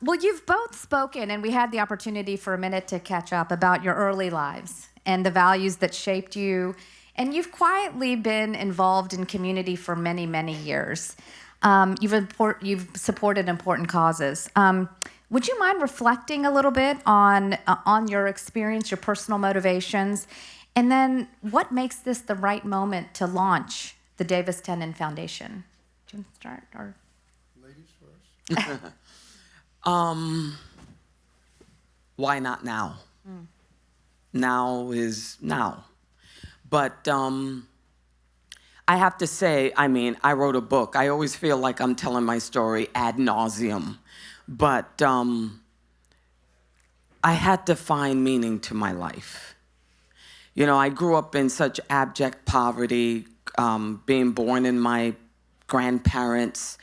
Well, you've both spoken, and we had the opportunity for a minute to catch up about your early lives and the values that shaped you. And you've quietly been involved in community for many, many years. You've supported important causes. Would you mind reflecting a little bit on your experience, your personal motivations, and then what makes this the right moment to launch the Davis Tennon Foundation? Do you want to start? Or Ladies first. Why not now? Now is now. But I have to say, I mean, I wrote a book. I always feel like I'm telling my story ad nauseum. But I had to find meaning to my life. You know, I grew up in such abject poverty, being born in my grandparents'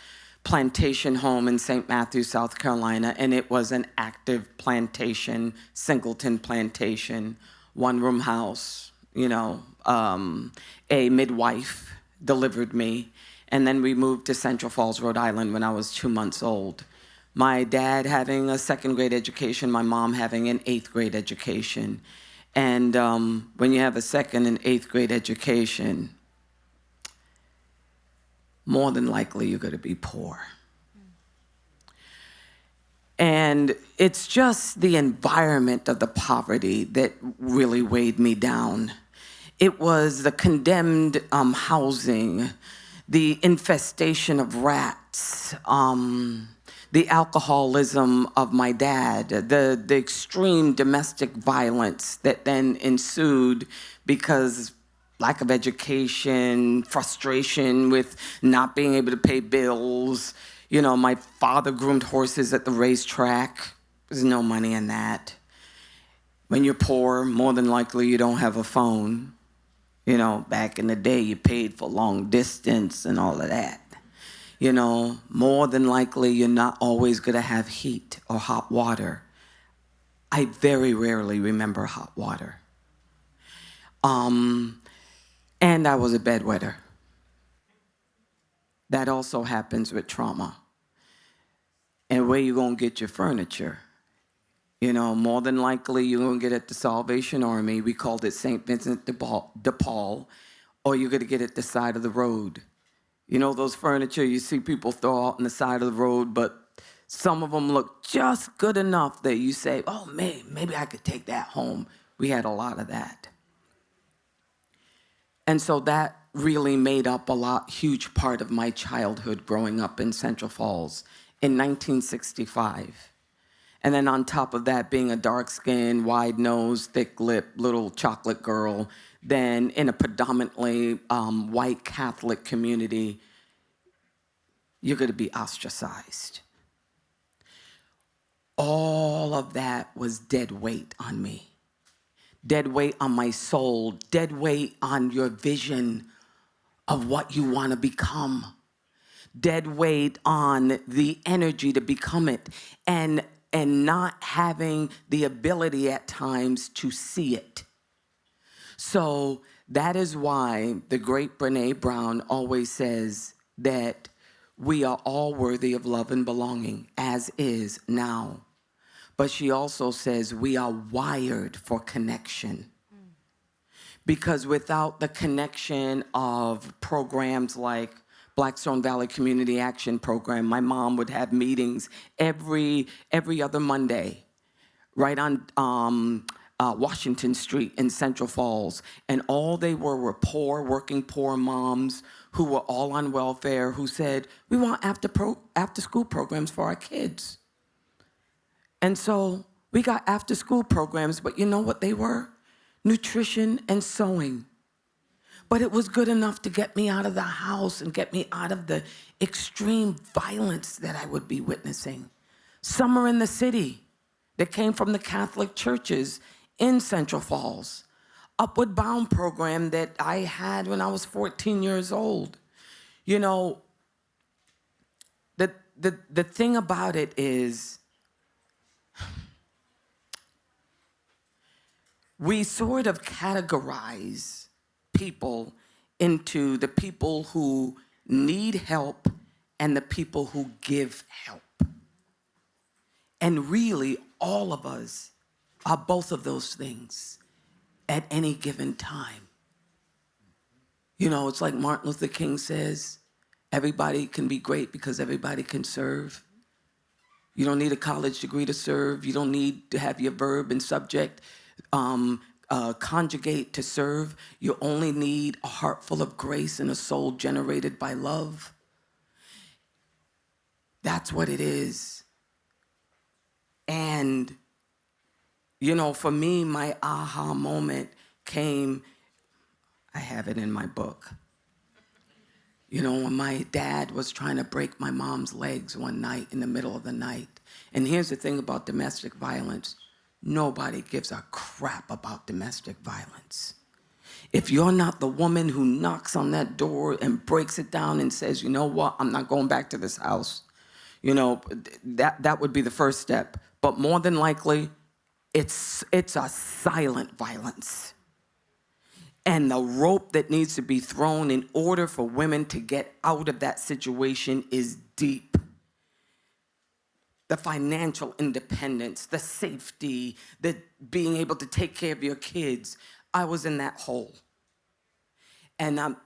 plantation home in St. Matthews, South Carolina, and it was an active plantation, Singleton plantation, one-room house, you know. A midwife delivered me, and then we moved to Central Falls, Rhode Island when I was 2 months old. My dad having a 2nd grade education, my mom having an 8th grade education. And when you have a 2nd and 8th grade education, more than likely you're going to be poor. And it's just the environment of the poverty that really weighed me down. It was the condemned housing, the infestation of rats, the alcoholism of my dad, the extreme domestic violence that then ensued because lack of education, frustration with not being able to pay bills. You know, my father groomed horses at the racetrack. There's no money in that. When you're poor, more than likely you don't have a phone. You know, back in the day, you paid for long distance and all of that. You know, more than likely you're not always going to have heat or hot water. I very rarely remember hot water. And I was a bedwetter. That also happens with trauma. And where you going to get your furniture? You know, more than likely you're going to get it at the Salvation Army. We called it St. Vincent de Paul. Or you're going to get it at the side of the road. You know, those furniture you see people throw out on the side of the road, but some of them look just good enough that you say, oh, maybe I could take that home. We had a lot of that. And so that really made up huge part of my childhood growing up in Central Falls in 1965. And then on top of that, being a dark-skinned, wide-nosed, thick-lipped little chocolate girl, then in a predominantly white Catholic community, you're going to be ostracized. All of that was dead weight on me. Dead weight on my soul, dead weight on your vision of what you want to become. Dead weight on the energy to become it, and not having the ability at times to see it. So that is why the great Brené Brown always says that we are all worthy of love and belonging, as is now. But she also says we are wired for connection. Because without the connection of programs like Blackstone Valley Community Action Program, my mom would have meetings every other Monday right on Washington Street in Central Falls. And all they were poor, working poor moms who were all on welfare who said, we want after school programs for our kids. And so we got after school programs, but you know what they were? Nutrition and sewing. But it was good enough to get me out of the house and get me out of the extreme violence that I would be witnessing. Summer in the City that came from the Catholic churches in Central Falls. Upward Bound program that I had when I was 14 years old. You know, the thing about it is, we sort of categorize people into the people who need help and the people who give help. And really, all of us are both of those things at any given time. You know, it's like Martin Luther King says, everybody can be great because everybody can serve. You don't need a college degree to serve. You don't need to have your verb and subject conjugate to serve. You only need a heart full of grace and a soul generated by love. That's what it is. And, you know, for me, my aha moment came, I have it in my book. You know, when my dad was trying to break my mom's legs one night in the middle of the night. And here's the thing about domestic violence. Nobody gives a crap about domestic violence. If you're not the woman who knocks on that door and breaks it down and says, you know what, I'm not going back to this house, you know, that would be the first step. But more than likely, it's a silent violence. And the rope that needs to be thrown in order for women to get out of that situation is deep. The financial independence, the safety, the being able to take care of your kids. I was in that hole. And I'm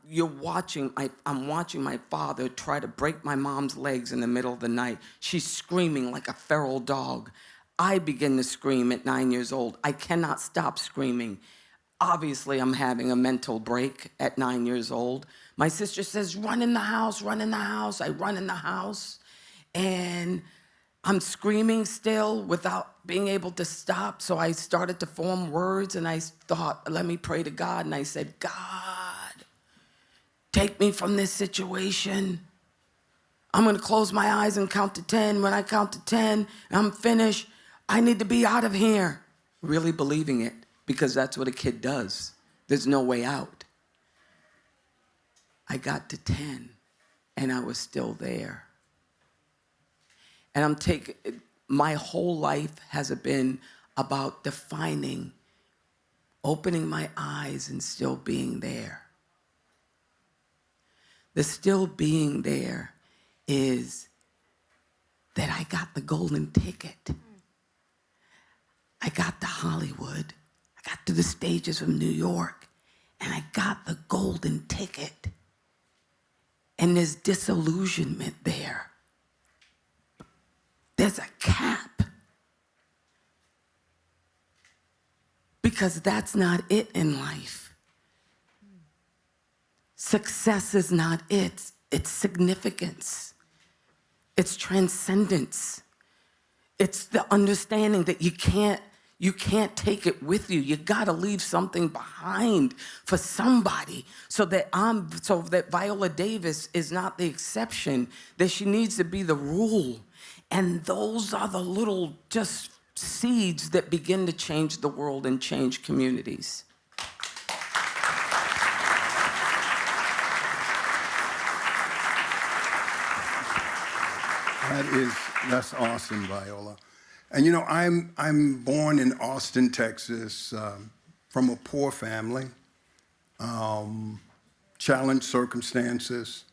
watching my father try to break my mom's legs in the middle of the night. She's screaming like a feral dog. I begin to scream at 9 years old. I cannot stop screaming. Obviously, I'm having a mental break at 9 years old. My sister says, run in the house, run in the house. I run in the house, and I'm screaming still without being able to stop. So I started to form words, and I thought, let me pray to God. And I said, God, take me from this situation. I'm going to close my eyes and count to 10. When I count to 10, I'm finished. I need to be out of here. Really believing it, because that's what a kid does. There's no way out. I got to 10, and I was still there. And my whole life has been about defining, opening my eyes and still being there. The still being there is that I got the golden ticket. I got to Hollywood. I got to the stages of New York, and I got the golden ticket. And there's disillusionment there. There's a cap. Because that's not it in life. Success is not it. It's significance. It's transcendence. It's the understanding that you can't take it with you. You gotta leave something behind for somebody, so that Viola Davis is not the exception, that she needs to be the rule. And those are the little just seeds that begin to change the world and change communities. That's awesome, Viola. And you know, I'm born in Austin, Texas, from a poor family, challenged circumstances.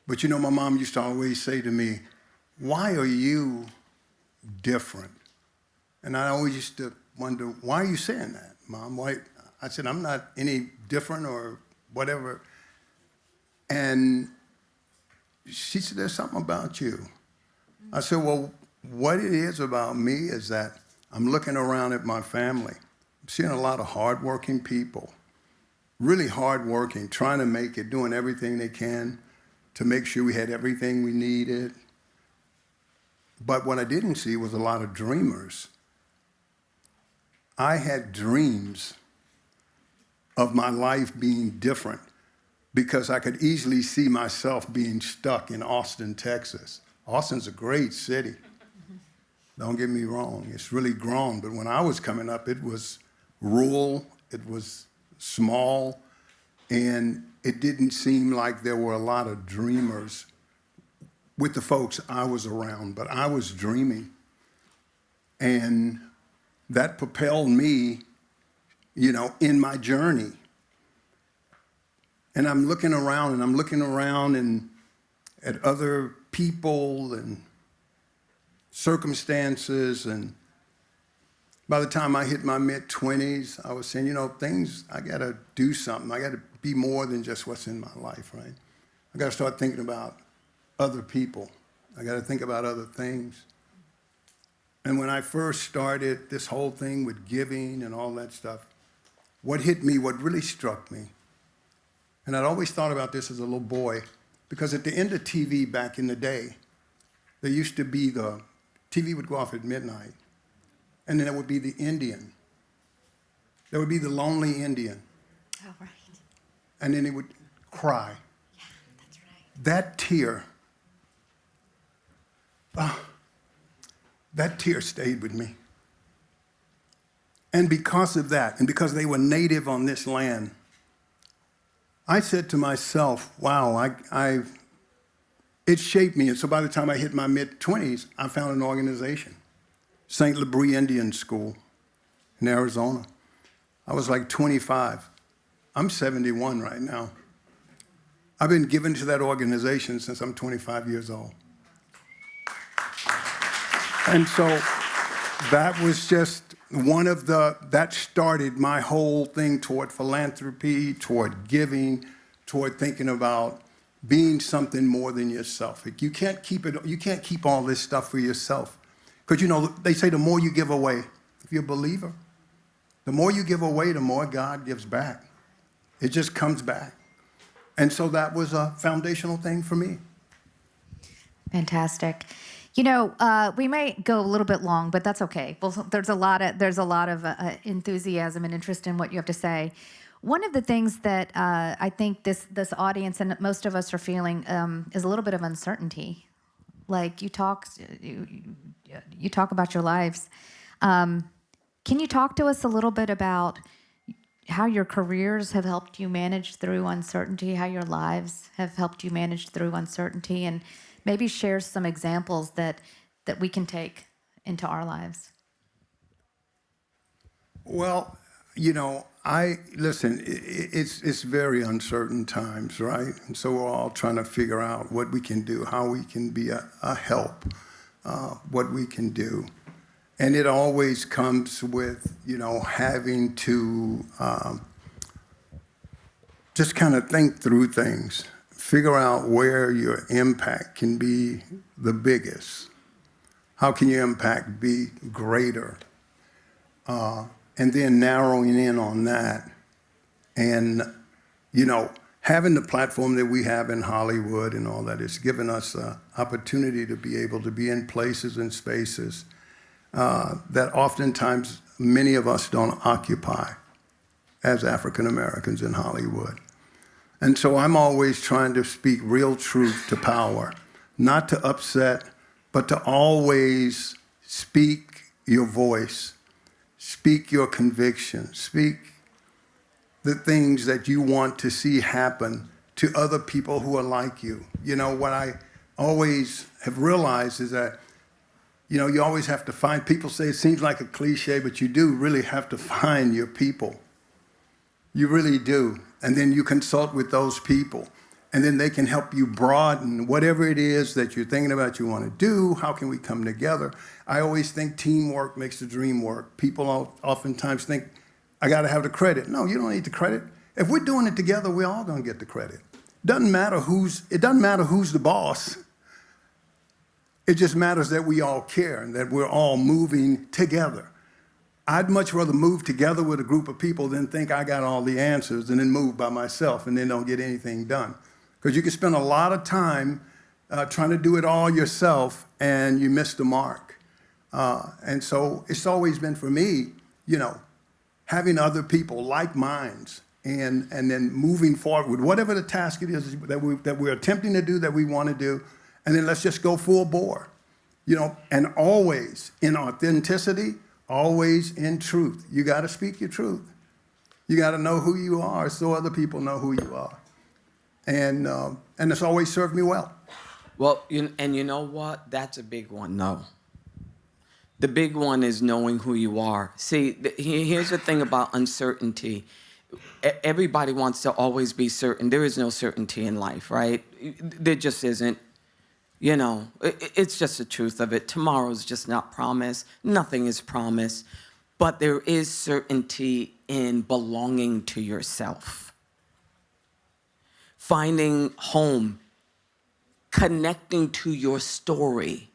But you know, my mom used to always say to me, why are you different? And I always used to wonder, why are you saying that, Mom? Why? I said, I'm not any different or whatever. And she said, there's something about you. I said, well, what it is about me is that I'm looking around at my family. I'm seeing a lot of hardworking people, really hardworking, trying to make it, doing everything they can to make sure we had everything we needed. But what I didn't see was a lot of dreamers. I had dreams of my life being different because I could easily see myself being stuck in Austin, Texas. Austin's a great city. Don't get me wrong, it's really grown. But when I was coming up, it was rural, it was small, and it didn't seem like there were a lot of dreamers with the folks I was around, but I was dreaming. And that propelled me, you know, in my journey. And I'm looking around and at other people, and circumstances, and by the time I hit my mid-20s, I was saying, I got to do something. I got to be more than just what's in my life, right? I got to start thinking about other people. I got to think about other things. And when I first started this whole thing with giving and all that stuff, what hit me, what really struck me, and I'd always thought about this as a little boy, because at the end of TV back in the day, there used to be TV would go off at midnight, and then there would be the Indian. There would be the lonely Indian. Oh, right. And then he would cry. Yeah, that's right. That tear stayed with me. And because of that, and because they were native on this land, I said to myself, wow, it shaped me. And so by the time I hit my mid-20s, I found an organization, St. Labrie Indian School in Arizona. I was like 25. I'm 71 right now. I've been given to that organization since I'm 25 years old. And so that was just that started my whole thing toward philanthropy, toward giving, toward thinking about being something more than yourself. You can't keep all this stuff for yourself. Because, they say the more you give away, if you're a believer, the more you give away, the more God gives back. It just comes back. And so that was a foundational thing for me. Fantastic. We might go a little bit long, but that's okay. Well, there's a lot of enthusiasm and interest in what you have to say. One of the things that I think this audience and most of us are feeling is a little bit of uncertainty. Like you talk about your lives. Can you talk to us a little bit about how your careers have helped you manage through uncertainty, how your lives have helped you manage through uncertainty, and maybe share some examples that we can take into our lives? Well, listen, it's very uncertain times, right? And so we're all trying to figure out what we can do, how we can be a help, what we can do. And it always comes with, having to just kind of think through things, figure out where your impact can be the biggest. How can your impact be greater? And then narrowing in on that. And, having the platform that we have in Hollywood and all that, it's given us an opportunity to be able to be in places and spaces that oftentimes many of us don't occupy as African Americans in Hollywood. And so I'm always trying to speak real truth to power, not to upset, but to always speak your voice, speak your conviction, speak the things that you want to see happen to other people who are like you. What I always have realized is that you always have to find, people say it seems like a cliche, but you do really have to find your people. You really do. And then you consult with those people. And then they can help you broaden whatever it is that you're thinking about you want to do. How can we come together? I always think teamwork makes the dream work. People oftentimes think, I got to have the credit. No, you don't need the credit. If we're doing it together, we're all going to get the credit. It doesn't matter who's the boss. It just matters that we all care and that we're all moving together. I'd much rather move together with a group of people than think I got all the answers and then move by myself and then don't get anything done. Because you can spend a lot of time trying to do it all yourself and you miss the mark. And so it's always been for me, having other people like minds and then moving forward with whatever the task it is that we're attempting to do, that we want to do. And then let's just go full bore, and always in authenticity, always in truth. You got to speak your truth. You got to know who you are so other people know who you are. And it's always served me well. Well, and you know what? That's a big one, no. The big one is knowing who you are. See, here's the thing about uncertainty. Everybody wants to always be certain. There is no certainty in life, right? There just isn't. You know, it's just the truth of it. Tomorrow's just not promised. Nothing is promised. But there is certainty in belonging to yourself. Finding home, connecting to your story.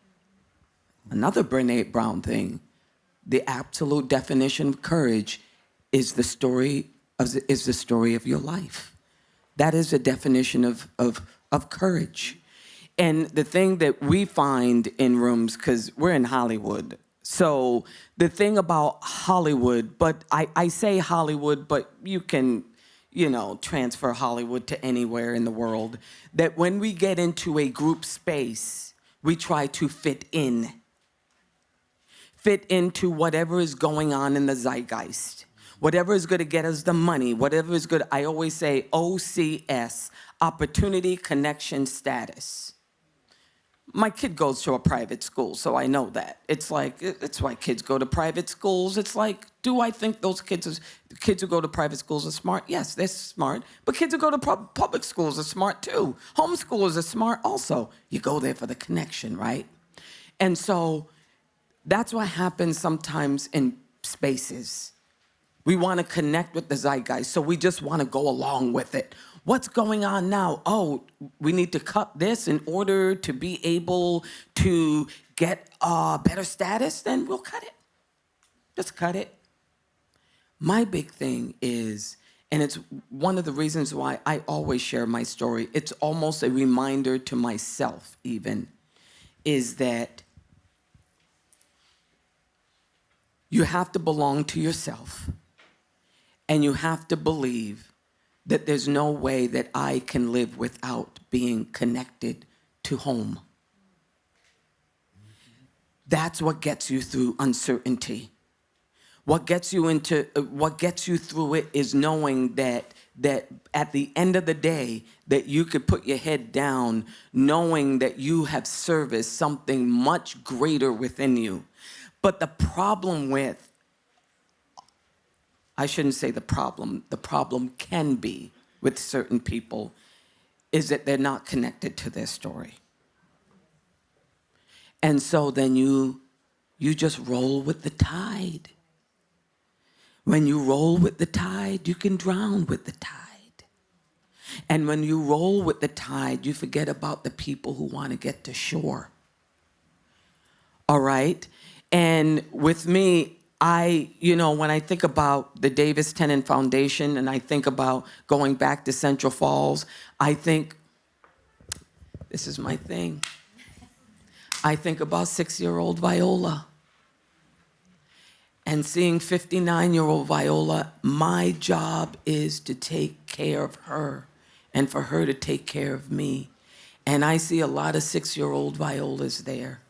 Another Brené Brown thing, the absolute definition of courage is the story of your life. That is the definition of courage. And the thing that we find in rooms, because we're in Hollywood, so the thing about Hollywood, but I say Hollywood, but you can, transfer Hollywood to anywhere in the world, that when we get into a group space, we try to fit into whatever is going on in the zeitgeist, whatever is going to get us the money, whatever is good. I always say OCS, opportunity, connection, status. My kid goes to a private school, so I know that. It's why kids go to private schools. It's like, do I think those kids who go to private schools are smart? Yes, they're smart. But kids who go to public schools are smart too. Homeschoolers are smart also. You go there for the connection, right? And so that's what happens sometimes in spaces. We want to connect with the zeitgeist, so we just want to go along with it. What's going on now? Oh, we need to cut this in order to be able to get better status? Then we'll cut it. Just cut it. My big thing is, and it's one of the reasons why I always share my story, it's almost a reminder to myself even, is that you have to belong to yourself, and you have to believe that there's no way that I can live without being connected to home. That's what gets you through uncertainty. What gets you through it is knowing that at the end of the day, that you could put your head down, knowing that you have serviced something much greater within you. But the problem I shouldn't say the problem can be with certain people is that they're not connected to their story. And so then you just roll with the tide. When you roll with the tide, you can drown with the tide. And when you roll with the tide, you forget about the people who want to get to shore. All right? And with me, when I think about the Davis Tennon Foundation and I think about going back to Central Falls, I think, this is my thing. I think about 6-year-old Viola. And seeing 59-year-old Viola, my job is to take care of her and for her to take care of me. And I see a lot of 6-year-old Violas there.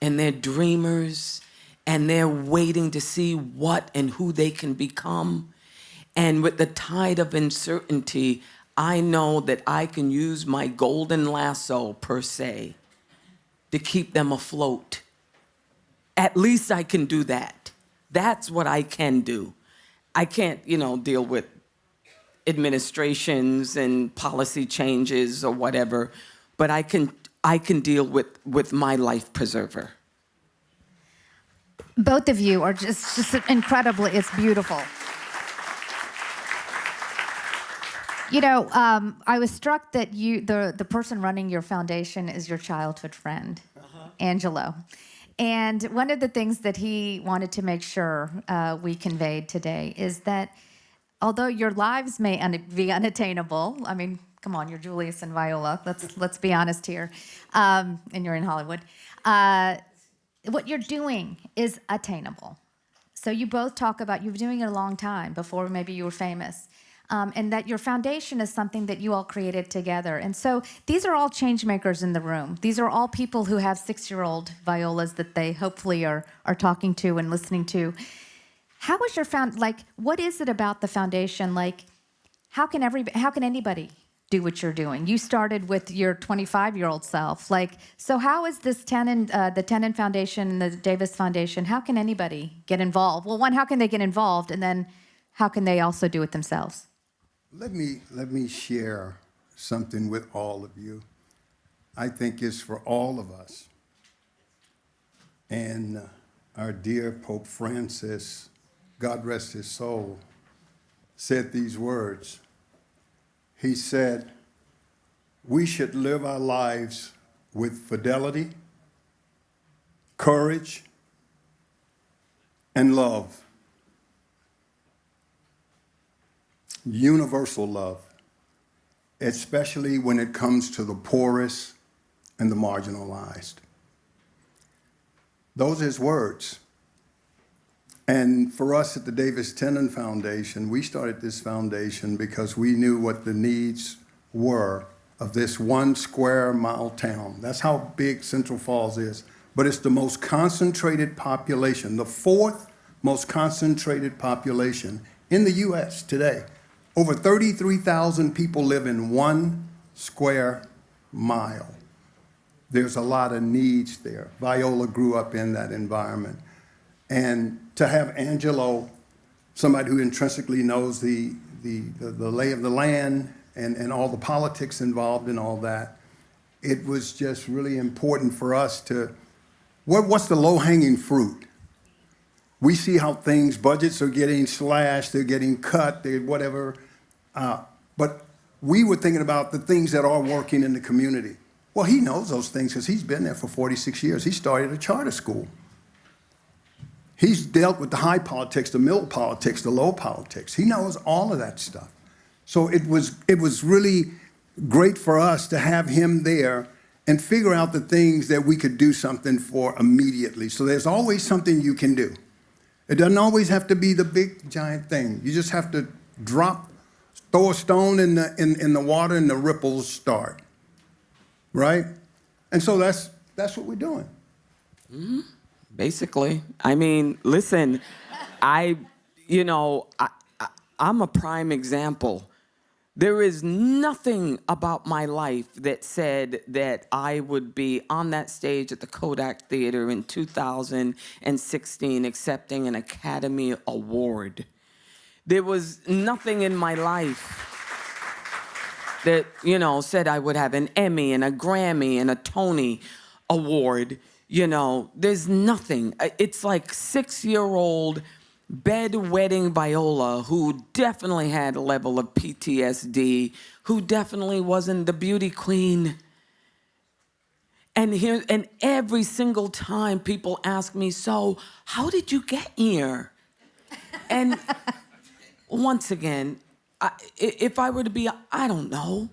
And they're dreamers. And they're waiting to see what and who they can become. And with the tide of uncertainty, I know that I can use my golden lasso, per se, to keep them afloat. At least I can do that. That's what I can do. I can't, deal with administrations and policy changes or whatever, but I can deal with my life preserver. Both of you are just incredibly, it's beautiful. I was struck that the person running your foundation is your childhood friend, Angelo. And one of the things that he wanted to make sure we conveyed today is that although your lives may be unattainable, I mean, come on, you're Julius and Viola, let's be honest here, and you're in Hollywood, what you're doing is attainable. So you both talk about you've been doing it a long time before maybe you were famous. And that your foundation is something that you all created together. And so these are all change makers in the room. These are all people who have 6-year-old Violas that they hopefully are talking to and listening to. How was your what is it about the foundation? How can anybody do what you're doing? You started with your 25-year-old self. So how is this the Tennon Foundation and the Davis Foundation, how can anybody get involved? Well, one, how can they get involved? And then how can they also do it themselves? Let me share something with all of you. I think is for all of us. And our dear Pope Francis, God rest his soul, said these words. He said, we should live our lives with fidelity, courage, and love. Universal love, especially when it comes to the poorest and the marginalized. Those are his words. And for us at the Davis Tennon Foundation, we started this foundation because we knew what the needs were of this 1 square mile town. That's how big Central Falls is. But it's the most concentrated population, the 4th most concentrated population in the U.S. today. Over 33,000 people live in 1 square mile. There's a lot of needs there. Viola grew up in that environment. And to have Angelo, somebody who intrinsically knows the lay of the land and all the politics involved in all that, it was just really important for us to, what's the low-hanging fruit? We see how budgets are getting slashed, they're getting cut, they're whatever. But we were thinking about the things that are working in the community. Well, he knows those things because he's been there for 46 years. He started a charter school. He's dealt with the high politics, the middle politics, the low politics. He knows all of that stuff. So it was really great for us to have him there and figure out the things that we could do something for immediately. So there's always something you can do. It doesn't always have to be the big, giant thing. You just have to throw a stone in the water and the ripples start, right? And so that's what we're doing. Mm-hmm. Basically. I mean, listen, I'm a prime example. There is nothing about my life that said that I would be on that stage at the Kodak Theater in 2016 accepting an Academy Award. There was nothing in my life that, said I would have an Emmy and a Grammy and a Tony Award. There's nothing. It's like 6-year-old bedwetting Viola, who definitely had a level of PTSD, who definitely wasn't the beauty queen. And every single time people ask me, so how did you get here? And once again, if I were to be, I don't know.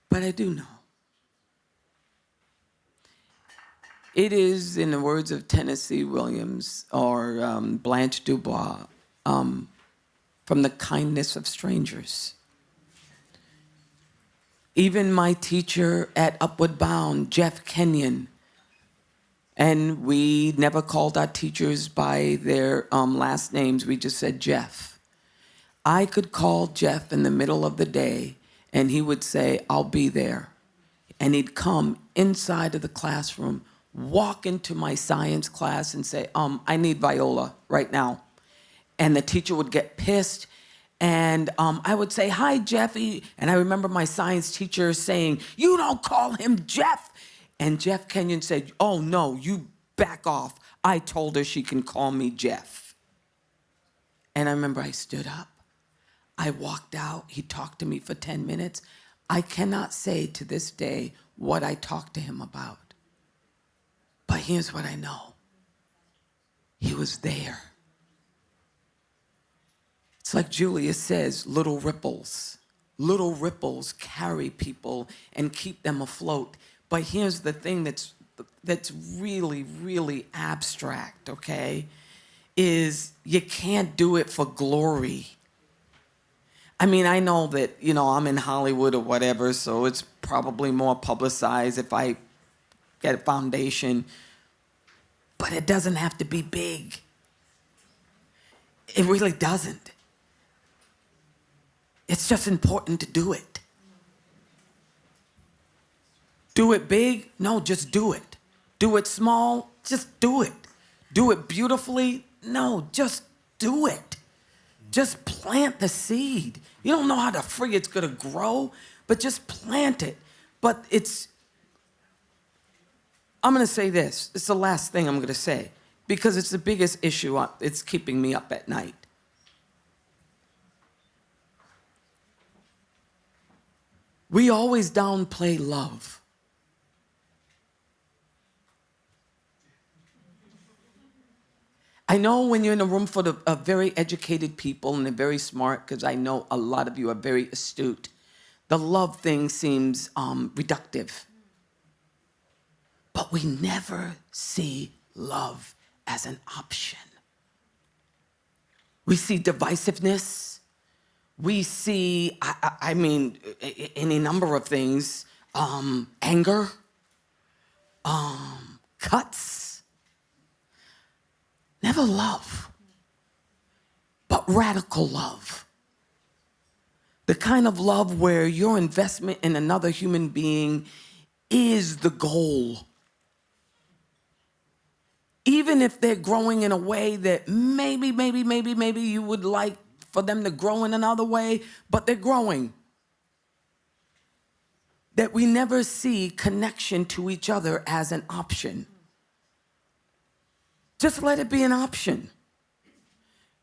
But I do know. It is, in the words of Tennessee Williams or Blanche Dubois, from the kindness of strangers. Even my teacher at Upward Bound, Jeff Kenyon, and we never called our teachers by their last names, we just said Jeff. I could call Jeff in the middle of the day, and he would say, I'll be there. And he'd come inside of the classroom, walk into my science class and say, I need Viola right now. And the teacher would get pissed. And I would say, hi, Jeffy. And I remember my science teacher saying, you don't call him Jeff. And Jeff Kenyon said, oh, no, you back off. I told her she can call me Jeff. And I remember I stood up. I walked out. He talked to me for 10 minutes. I cannot say to this day what I talked to him about. But here's what I know. He was there. It's like Julius says, little ripples. Little ripples carry people and keep them afloat. But here's the thing that's really, really abstract, okay? Is you can't do it for glory. I mean, I know that, I'm in Hollywood or whatever, so it's probably more publicized if I get a foundation, but it doesn't have to be big. It really doesn't. It's just important to do it. Do it big? No, just do it. Do it small? Just do it. Do it beautifully? No, just do it. Just plant the seed. You don't know how the frig it's gonna grow, but just plant it. But I'm going to say this. It's the last thing I'm going to say because it's the biggest issue. It's keeping me up at night. We always downplay love. I know when you're in a room full of very educated people and they're very smart, because I know a lot of you are very astute, the love thing seems reductive. But we never see love as an option. We see divisiveness. We see, I mean, any number of things, anger, cuts. Never love, but radical love. The kind of love where your investment in another human being is the goal. Even if they're growing in a way that maybe you would like for them to grow in another way, but they're growing. That we never see connection to each other as an option. Just let it be an option.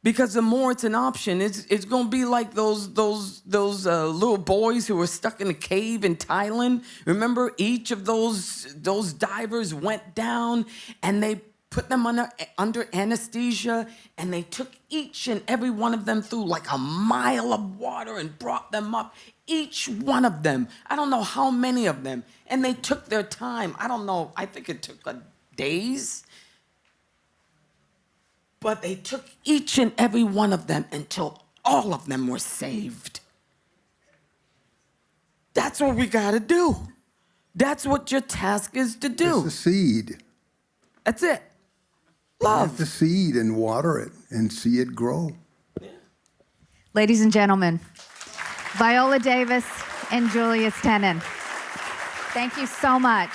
Because the more it's an option, it's going to be like those little boys who were stuck in a cave in Thailand. Remember, each of those divers went down and they put them under anesthesia, and they took each and every one of them through like a mile of water and brought them up. Each one of them. I don't know how many of them. And they took their time. I don't know. I think it took days. But they took each and every one of them until all of them were saved. That's what we got to do. That's what your task is to do. It's a seed. That's it. Love. Plant the seed and water it and see it grow. Yeah. Ladies and gentlemen, Viola Davis and Julius Tennon. Thank you so much.